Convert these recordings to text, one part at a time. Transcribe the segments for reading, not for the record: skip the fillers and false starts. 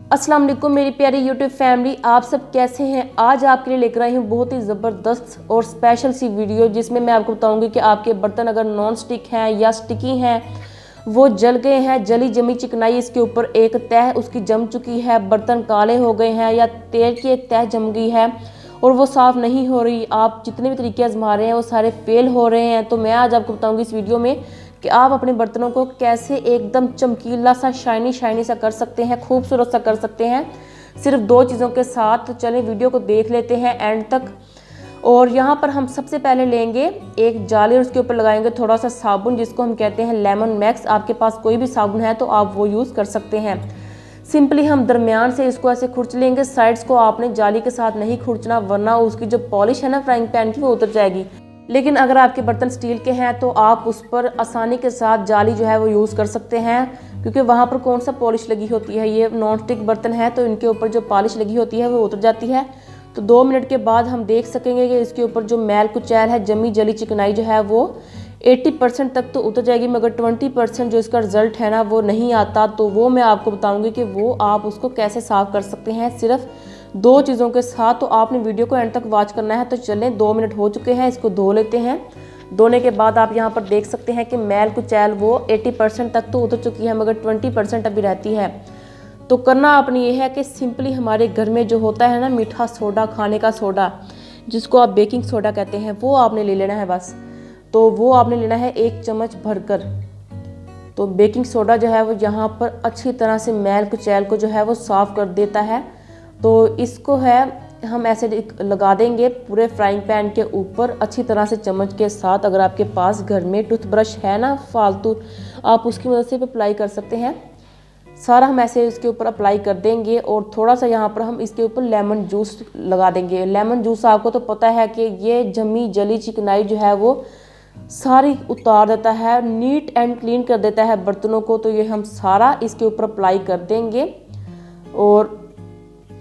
अस्सलाम वालेकुम मेरी प्यारी यूट्यूब फैमिली, आप सब कैसे हैं। आज आपके लिए लेकर आई हूँ बहुत ही ज़बरदस्त और स्पेशल सी वीडियो, जिसमें मैं आपको बताऊंगी कि आपके बर्तन अगर नॉन स्टिक हैं या स्टिकी हैं, वो जल गए हैं, जली जमी चिकनाई इसके ऊपर एक तह उसकी जम चुकी है, बर्तन काले हो गए हैं या तेल की एक तह जम गई है और वो साफ़ नहीं हो रही, आप जितने भी तरीके आजमा रहे हैं वो सारे फेल हो रहे हैं। तो मैं आज आपको बताऊँगी इस वीडियो में कि आप अपने बर्तनों को कैसे एकदम चमकीला सा शाइनी सा कर सकते हैं, खूबसूरत सा कर सकते हैं सिर्फ दो चीज़ों के साथ। तो चलें वीडियो को देख लेते हैं एंड तक। और यहाँ पर हम सबसे पहले लेंगे एक जाली और उसके ऊपर लगाएंगे थोड़ा सा साबुन, जिसको हम कहते हैं लेमन मैक्स। आपके पास कोई भी साबुन है तो आप वो यूज़ कर सकते हैं। सिंपली हम दरमियान से इसको ऐसे खुरच लेंगे, साइड्स को आपने जाली के साथ नहीं खुरचना, वरना उसकी जो पॉलिश है ना फ्राइंग पैन की, वो उतर जाएगी। लेकिन अगर आपके बर्तन स्टील के हैं तो आप उस पर आसानी के साथ जाली जो है वो यूज़ कर सकते हैं, क्योंकि वहाँ पर कौन सा पॉलिश लगी होती है। ये नॉन स्टिक बर्तन है तो इनके ऊपर जो पॉलिश लगी होती है वो उतर जाती है। तो 2 मिनट के बाद हम देख सकेंगे कि इसके ऊपर जो मैल कुचैल है, जमी जली चिकनाई जो है वो 80% तक तो उतर जाएगी, मगर 20% जो इसका रिजल्ट है ना वो नहीं आता। तो वो मैं आपको बताऊंगी कि वो आप उसको कैसे साफ़ कर सकते हैं सिर्फ 2 चीज़ों के साथ। तो आपने वीडियो को एंड तक वॉच करना है। तो चलें, 2 मिनट हो चुके हैं, इसको धो लेते हैं। धोने के बाद आप यहाँ पर देख सकते हैं कि मैल कुचैल वो 80% तक तो उतर चुकी है, मगर 20% अभी रहती है। तो करना आपने ये है कि सिंपली हमारे घर में जो होता है ना मीठा सोडा, खाने का सोडा, जिसको आप बेकिंग सोडा कहते हैं, वो आपने ले लेना है बस। तो वो आपने लेना है 1 चम्मच भरकर। तो बेकिंग सोडा जो है वो यहाँ पर अच्छी तरह से मैल कुचैल को जो है वो साफ़ कर देता है। तो इसको है हम ऐसे लगा देंगे पूरे फ्राइंग पैन के ऊपर अच्छी तरह से चम्मच के साथ। अगर आपके पास घर में टूथब्रश है ना फालतू, आप उसकी मदद से भी अप्लाई कर सकते हैं। सारा हम ऐसे इसके ऊपर अप्लाई कर देंगे और थोड़ा सा यहाँ पर हम इसके ऊपर लेमन जूस लगा देंगे। लेमन जूस आपको तो पता है कि ये जमी जली चिकनाई जो है वो सारी उतार देता है, नीट एंड क्लीन कर देता है बर्तनों को। तो ये हम सारा इसके ऊपर अप्लाई कर देंगे और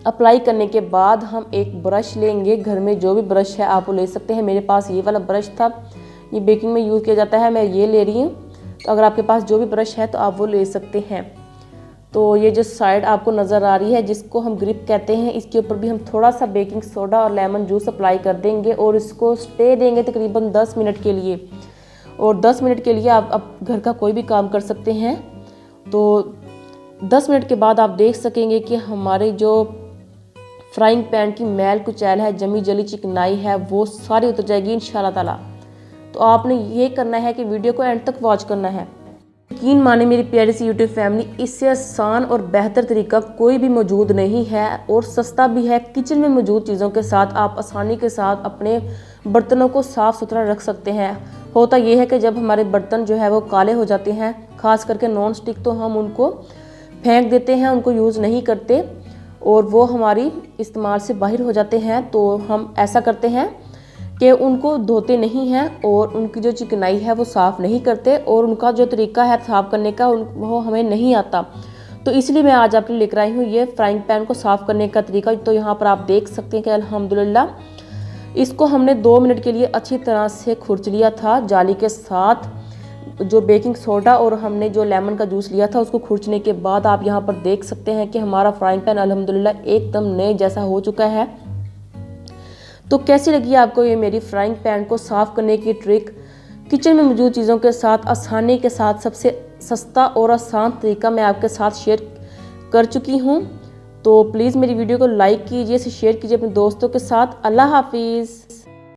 अप्लाई करने के बाद हम एक ब्रश लेंगे। घर में जो भी ब्रश है आप वो ले सकते हैं। मेरे पास ये वाला ब्रश था, ये बेकिंग में यूज़ किया जाता है, मैं ये ले रही हूँ। तो अगर आपके पास जो भी ब्रश है तो आप वो ले सकते हैं। तो ये जो साइड आपको नज़र आ रही है, जिसको हम ग्रिप कहते हैं, इसके ऊपर भी हम थोड़ा सा बेकिंग सोडा और लेमन जूस अप्लाई कर देंगे और इसको स्टे देंगे तकरीबन 10 मिनट के लिए। और 10 मिनट के लिए आप घर का कोई भी काम कर सकते हैं। तो 10 मिनट के बाद आप देख सकेंगे कि हमारे जो फ्राइंग पैन की मैल कुचैल है, जमी जली चिकनाई है, वो सारी उतर जाएगी इंशाल्लाह ताला। तो आपने ये करना है कि वीडियो को एंड तक वॉच करना है। यकीन माने मेरी प्यारी सी यूट्यूब फैमिली, इससे आसान और बेहतर तरीका कोई भी मौजूद नहीं है और सस्ता भी है। किचन में मौजूद चीज़ों के साथ आप आसानी के साथ अपने बर्तनों को साफ़ सुथरा रख सकते हैं। होता यह है कि जब हमारे बर्तन जो है वो काले हो जाते हैं, ख़ास करके नॉन स्टिक, तो हम उनको फेंक देते हैं, उनको यूज़ नहीं करते और वो हमारी इस्तेमाल से बाहर हो जाते हैं। तो हम ऐसा करते हैं कि उनको धोते नहीं हैं और उनकी जो चिकनाई है वो साफ़ नहीं करते और उनका जो तरीका है साफ़ करने का वो हमें नहीं आता। तो इसलिए मैं आज आपके लिए लेकर आई हूँ ये फ्राइंग पैन को साफ़ करने का तरीका। तो यहाँ पर आप देख सकते हैं कि अल्हम्दुलिल्लाह इसको हमने 2 मिनट के लिए अच्छी तरह से खुरच लिया था जाली के साथ। जो बेकिंग सोडा और हमने जो लेमन का जूस लिया था उसको खुरचने के बाद आप यहाँ पर देख सकते हैं कि हमारा फ्राइंग पैन अल्हम्दुलिल्लाह एकदम नए जैसा हो चुका है। तो कैसी लगी आपको ये मेरी फ्राइंग पैन को साफ़ करने की ट्रिक? किचन में मौजूद चीज़ों के साथ आसानी के साथ सबसे सस्ता और आसान तरीका मैं आपके साथ शेयर कर चुकी हूँ। तो प्लीज़ मेरी वीडियो को लाइक कीजिए, इसे शेयर कीजिए अपने दोस्तों के साथ। अल्लाह हाफिज़।